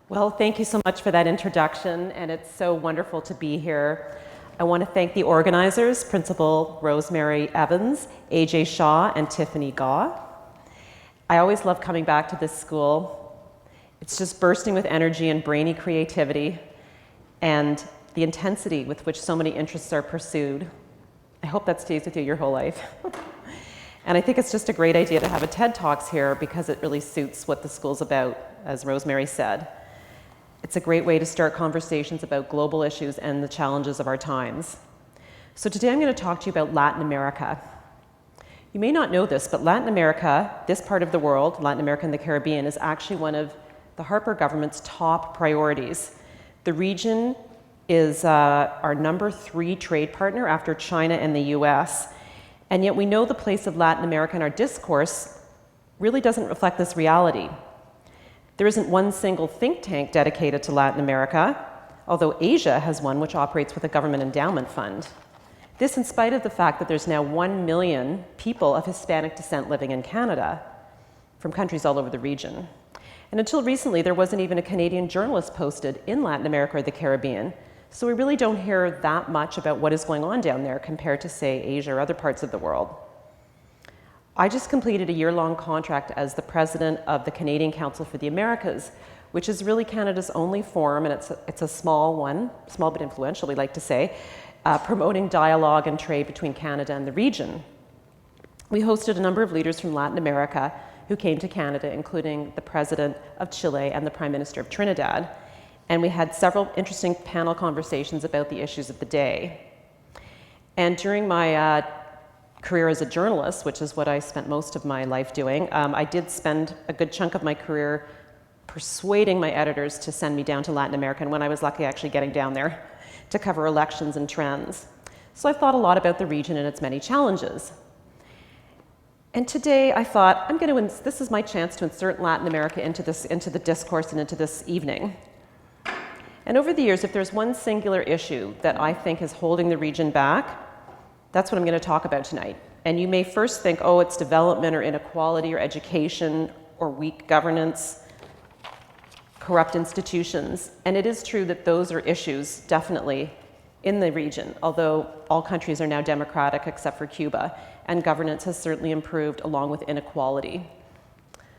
Well, thank you so much for that introduction, and it's so wonderful to be here. I want to thank the organizers, Principal Rosemary Evans, AJ Shaw, and Tiffany Gaw. I always love coming back to this school. It's just bursting with energy and brainy creativity, and the intensity with which so many interests are pursued. I hope that stays with you your whole life. And I think it's just a great idea to have a TED Talks here because it really suits what the school's about, as Rosemary said. It's a great way to start conversations about global issues and the challenges of our times. So today I'm going to talk to you about Latin America. You may not know this, but Latin America, this part of the world, Latin America and the Caribbean, is actually one of the Harper government's top priorities. The region is our #3 trade partner after China and the US, and yet we know the place of Latin America in our discourse really doesn't reflect this reality. There isn't one single think tank dedicated to Latin America, although Asia has one which operates with a government endowment fund. This in spite of the fact that there's now 1 million people of Hispanic descent living in Canada from countries all over the region. And until recently, there wasn't even a Canadian journalist posted in Latin America or the Caribbean, so we really don't hear that much about what is going on down there compared to, say, Asia or other parts of the world. I just completed a year-long contract as the president of the Canadian Council for the Americas, which is really Canada's only forum, and it's a small one, small but influential, we like to say, promoting dialogue and trade between Canada and the region. We hosted a number of leaders from Latin America who came to Canada, including the president of Chile and the prime minister of Trinidad, and we had several interesting panel conversations about the issues of the day. And during my career as a journalist, which is what I spent most of my life doing, I did spend a good chunk of my career persuading my editors to send me down to Latin America, and when I was lucky actually getting down there to cover elections and trends. So I've thought a lot about the region and its many challenges. And today I thought, this is my chance to insert Latin America into the discourse and into this evening. And over the years, if there's one singular issue that I think is holding the region back, that's what I'm going to talk about tonight. And you may first think, oh, it's development or inequality or education or weak governance, corrupt institutions. And it is true that those are issues definitely in the region, although all countries are now democratic except for Cuba, and governance has certainly improved along with inequality.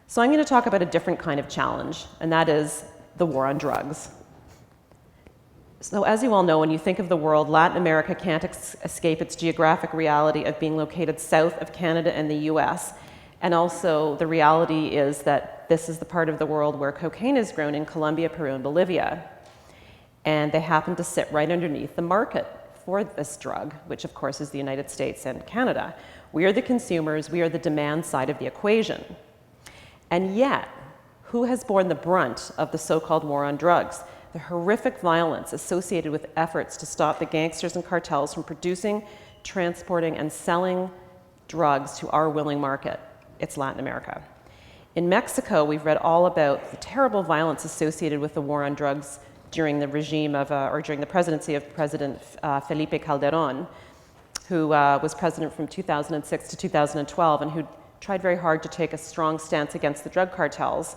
So I'm going to talk about a different kind of challenge, and that is the war on drugs. So as you all know, when you think of the world, Latin America can't escape its geographic reality of being located south of Canada and the US. And also the reality is that this is the part of the world where cocaine is grown in Colombia, Peru, and Bolivia. And they happen to sit right underneath the market for this drug, which of course is the United States and Canada. We are the consumers, we are the demand side of the equation. And yet, who has borne the brunt of the so-called war on drugs? The horrific violence associated with efforts to stop the gangsters and cartels from producing, transporting, and selling drugs to our willing market. It's Latin America. In Mexico, we've read all about the terrible violence associated with the war on drugs during the during the presidency of President Felipe Calderón, who was president from 2006 to 2012 and who tried very hard to take a strong stance against the drug cartels.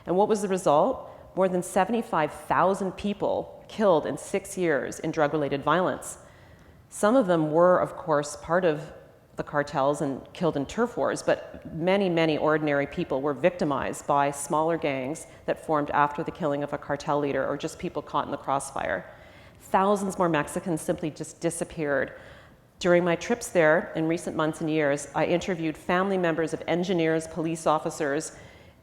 And what was the result? More than 75,000 people killed in 6 years in drug-related violence. Some of them were, of course, part of the cartels and killed in turf wars, but many, many ordinary people were victimized by smaller gangs that formed after the killing of a cartel leader or just people caught in the crossfire. Thousands more Mexicans simply just disappeared. During my trips there in recent months and years, I interviewed family members of engineers, police officers,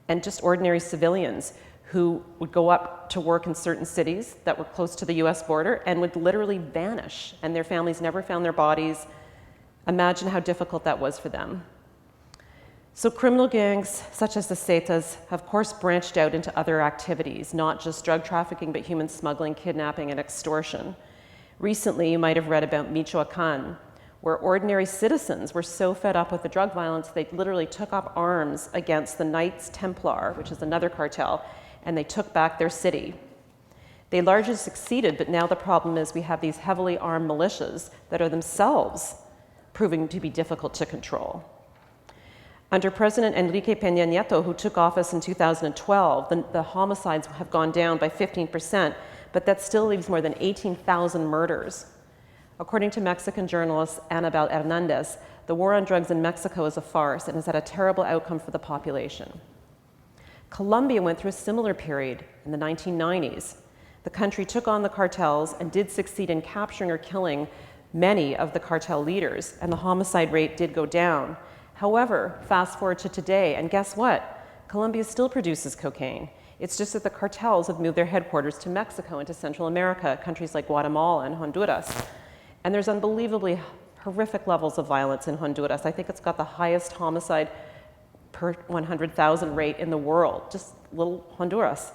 and just ordinary civilians who would go up to work in certain cities that were close to the US border and would literally vanish, and their families never found their bodies. Imagine how difficult that was for them. So criminal gangs such as the Zetas have, of course, branched out into other activities, not just drug trafficking, but human smuggling, kidnapping, and extortion. Recently, you might have read about Michoacan, where ordinary citizens were so fed up with the drug violence, they literally took up arms against the Knights Templar, which is another cartel, and they took back their city. They largely succeeded, but now the problem is we have these heavily armed militias that are themselves proving to be difficult to control. Under President Enrique Peña Nieto, who took office in 2012, the homicides have gone down by 15%, but that still leaves more than 18,000 murders. According to Mexican journalist Anabel Hernandez, the war on drugs in Mexico is a farce and has had a terrible outcome for the population. Colombia went through a similar period in the 1990s. The country took on the cartels and did succeed in capturing or killing many of the cartel leaders, and the homicide rate did go down. However, fast forward to today, and guess what? Colombia still produces cocaine. It's just that the cartels have moved their headquarters to Mexico and to Central America, countries like Guatemala and Honduras. And there's unbelievably horrific levels of violence in Honduras. I think it's got the highest homicide per 100,000 rate in the world, just little Honduras.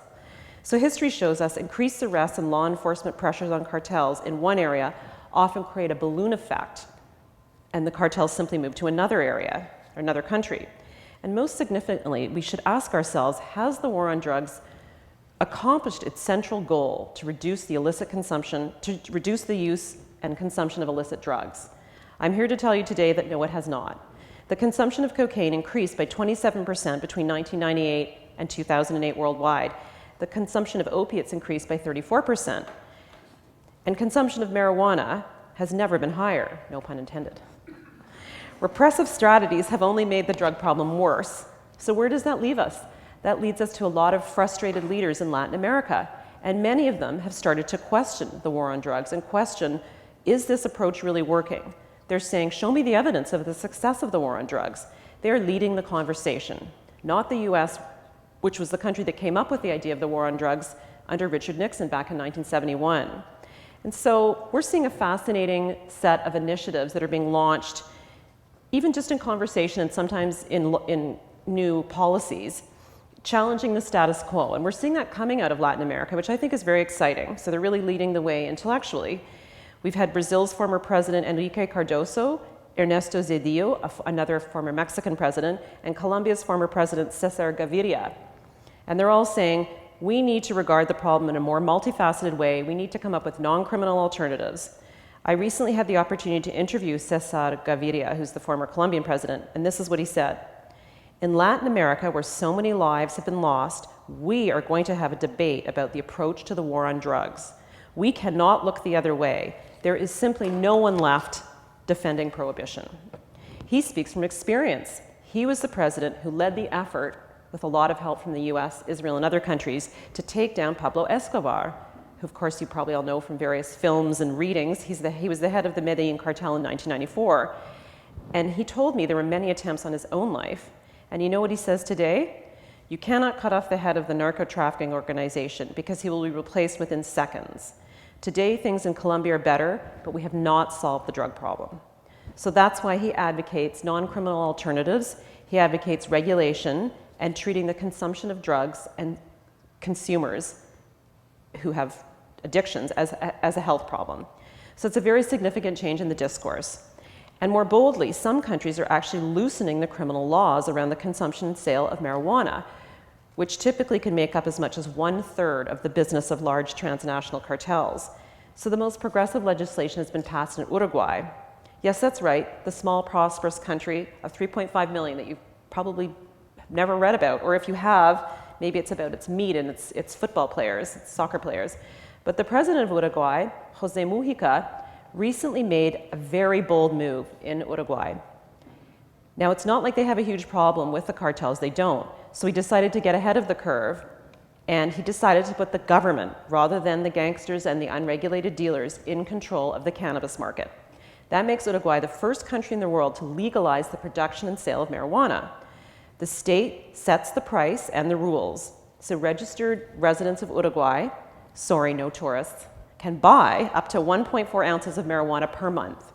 So history shows us increased arrests and law enforcement pressures on cartels in one area often create a balloon effect, and the cartels simply move to another area or another country. And most significantly, we should ask ourselves, has the war on drugs accomplished its central goal to reduce the illicit consumption, to reduce the use and consumption of illicit drugs? I'm here to tell you today that no, it has not. The consumption of cocaine increased by 27% between 1998 and 2008 worldwide. The consumption of opiates increased by 34%. And consumption of marijuana has never been higher, no pun intended. Repressive strategies have only made the drug problem worse. So where does that leave us? That leads us to a lot of frustrated leaders in Latin America. And many of them have started to question the war on drugs and question, is this approach really working? They're saying, show me the evidence of the success of the war on drugs. They're leading the conversation, not the US, which was the country that came up with the idea of the war on drugs under Richard Nixon back in 1971. And so we're seeing a fascinating set of initiatives that are being launched, even just in conversation and sometimes in new policies, challenging the status quo. And we're seeing that coming out of Latin America, which I think is very exciting. So they're really leading the way intellectually. We've had Brazil's former president, Enrique Cardoso, Ernesto Zedillo, another former Mexican president, and Colombia's former president, Cesar Gaviria. And they're all saying, we need to regard the problem in a more multifaceted way. We need to come up with non-criminal alternatives. I recently had the opportunity to interview Cesar Gaviria, who's the former Colombian president, and this is what he said. In Latin America, where so many lives have been lost, we are going to have a debate about the approach to the war on drugs. We cannot look the other way. There is simply no one left defending prohibition. He speaks from experience. He was the president who led the effort, with a lot of help from the US, Israel, and other countries, to take down Pablo Escobar, who of course you probably all know from various films and readings. He was the head of the Medellin cartel in 1994. And he told me there were many attempts on his own life. And you know what he says today? You cannot cut off the head of the narco-trafficking organization because he will be replaced within seconds. Today, things in Colombia are better, but we have not solved the drug problem. So that's why he advocates non-criminal alternatives. He advocates regulation and treating the consumption of drugs and consumers who have addictions as a health problem. So it's a very significant change in the discourse. And more boldly, some countries are actually loosening the criminal laws around the consumption and sale of marijuana, which typically can make up as much as 1/3 of the business of large transnational cartels. So the most progressive legislation has been passed in Uruguay. Yes, that's right, the small, prosperous country of 3.5 million that you've probably never read about, or if you have, maybe it's about its meat and its football players, its soccer players. But the president of Uruguay, José Mujica, recently made a very bold move in Uruguay. Now, it's not like they have a huge problem with the cartels, they don't. So he decided to get ahead of the curve, and he decided to put the government, rather than the gangsters and the unregulated dealers, in control of the cannabis market. That makes Uruguay the first country in the world to legalize the production and sale of marijuana. The state sets the price and the rules. So registered residents of Uruguay, sorry, no tourists, can buy up to 1.4 ounces of marijuana per month.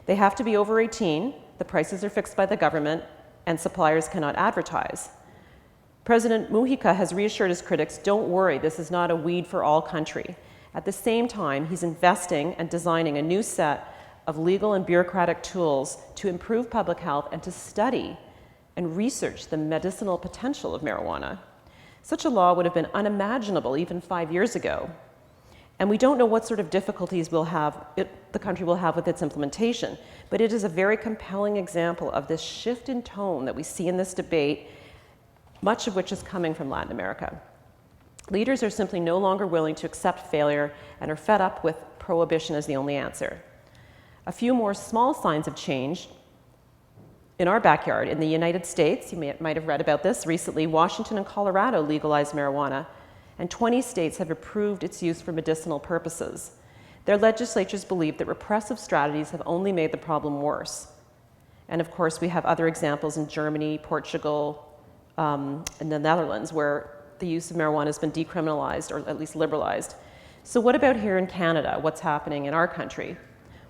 They have to be over 18, the prices are fixed by the government, and suppliers cannot advertise. President Mujica has reassured his critics, don't worry, this is not a weed for all country. At the same time, he's investing and designing a new set of legal and bureaucratic tools to improve public health and to study and research the medicinal potential of marijuana. Such a law would have been unimaginable even 5 years ago. And we don't know what sort of difficulties the country will have with its implementation, but it is a very compelling example of this shift in tone that we see in this debate, much of which is coming from Latin America. Leaders are simply no longer willing to accept failure and are fed up with prohibition as the only answer. A few more small signs of change in our backyard. In the United States, you might have read about this recently, Washington and Colorado legalized marijuana, and 20 states have approved its use for medicinal purposes. Their legislatures believe that repressive strategies have only made the problem worse. And of course, we have other examples in Germany, Portugal, and the Netherlands, where the use of marijuana has been decriminalized, or at least liberalized. So what about here in Canada? What's happening in our country?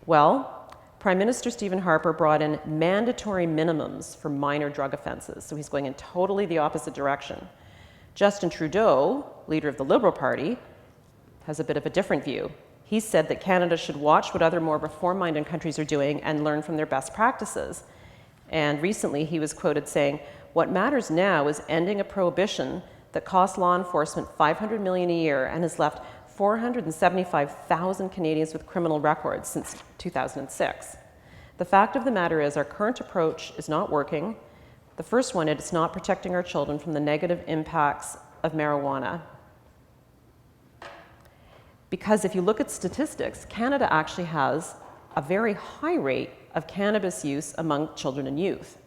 Well, Prime Minister Stephen Harper brought in mandatory minimums for minor drug offenses, so he's going in totally the opposite direction. Justin Trudeau, leader of the Liberal Party, has a bit of a different view. He said that Canada should watch what other more reform-minded countries are doing and learn from their best practices. And recently he was quoted saying, "What matters now is ending a prohibition that costs law enforcement $500 million a year and has left 475,000 Canadians with criminal records since 2006. The fact of the matter is our current approach is not working. The first one, it's not protecting our children from the negative impacts of marijuana. Because if you look at statistics, Canada actually has a very high rate of cannabis use among children and youth.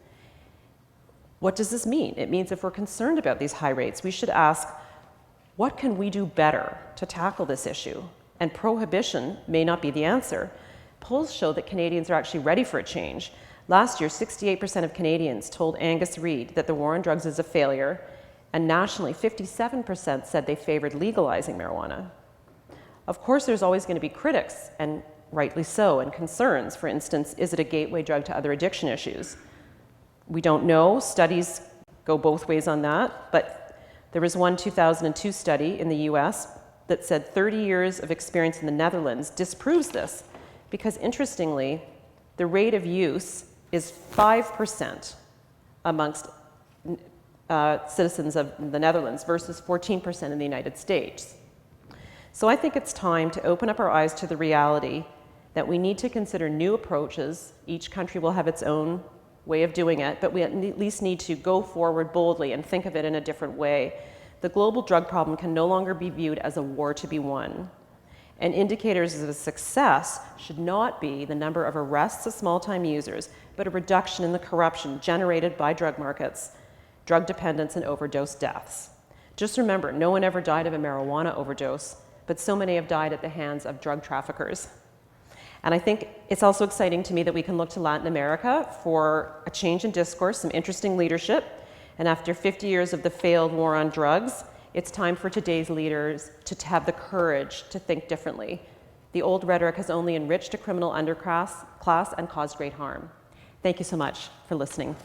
What does this mean? It means if we're concerned about these high rates, we should ask, what can we do better to tackle this issue? And prohibition may not be the answer. Polls show that Canadians are actually ready for a change. Last year, 68% of Canadians told Angus Reid that the war on drugs is a failure, and nationally, 57% said they favored legalizing marijuana. Of course, there's always going to be critics, and rightly so, and concerns. For instance, is it a gateway drug to other addiction issues? We don't know. Studies go both ways on that, but there was one 2002 study in the US that said 30 years of experience in the Netherlands disproves this, because interestingly, the rate of use is 5% amongst citizens of the Netherlands versus 14% in the United States. So I think it's time to open up our eyes to the reality that we need to consider new approaches. Each country will have its own way of doing it, but we at least need to go forward boldly and think of it in a different way. The global drug problem can no longer be viewed as a war to be won. And indicators of success should not be the number of arrests of small-time users, but a reduction in the corruption generated by drug markets, drug dependence, and overdose deaths. Just remember, no one ever died of a marijuana overdose, but so many have died at the hands of drug traffickers. And I think it's also exciting to me that we can look to Latin America for a change in discourse, some interesting leadership, and after 50 years of the failed war on drugs, it's time for today's leaders to have the courage to think differently. The old rhetoric has only enriched a criminal underclass and caused great harm. Thank you so much for listening.